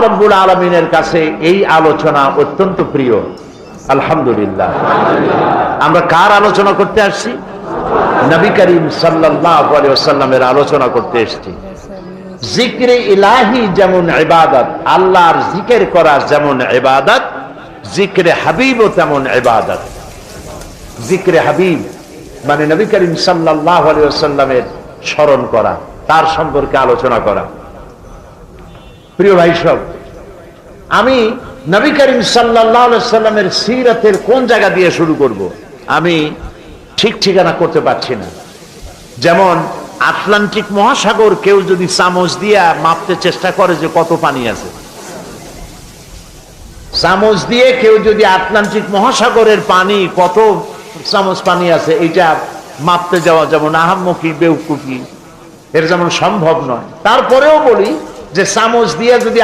রাব্বুল আলামিনের কাছে এই আলোচনা অত্যন্ত প্রিয়। আলহামদুলিল্লাহ। আমরা কার আলোচনা করতে আসছি? নবী করিম সাল্লাল্লাহু আলাইহি ওয়াসাল্লামের আলোচনা করতে এসেছি। জিক্রে ইলাহি যেমন ইবাদত, আল্লাহর জিকির করা যেমন ইবাদত, জিক্রে হাবিবও তেমন ইবাদত। জিক্রে হাবিব মানে নবী করিম সাল্লাল্লাহু আলাইহি ওয়াসাল্লামের স্মরণ করা, তার সম্পর্কে আলোচনা করা। প্রিয় ভাই সব, আমি নবী করিম সাল্লাল্লাহু আলাইহি ওয়াসাল্লামের সিরাতের কোন জায়গা দিয়ে শুরু করব আমি ঠিক ঠিকানা করতে পারছি না। যেমন আটলান্টিক মহাসাগর কেউ যদি চামচ দিয়ে মাপতে চেষ্টা করে যে কত পানি আছে, চামচ দিয়ে কেউ যদি আটলান্টিক মহাসাগরের পানি কত চামচ পানি আছে এটা মাপতে যাওয়া যেমন আহাম্মকি বেউকুফি, এর যেমন সম্ভব নয়। তারপরেও বলি যে চামচ দিয়ে যদি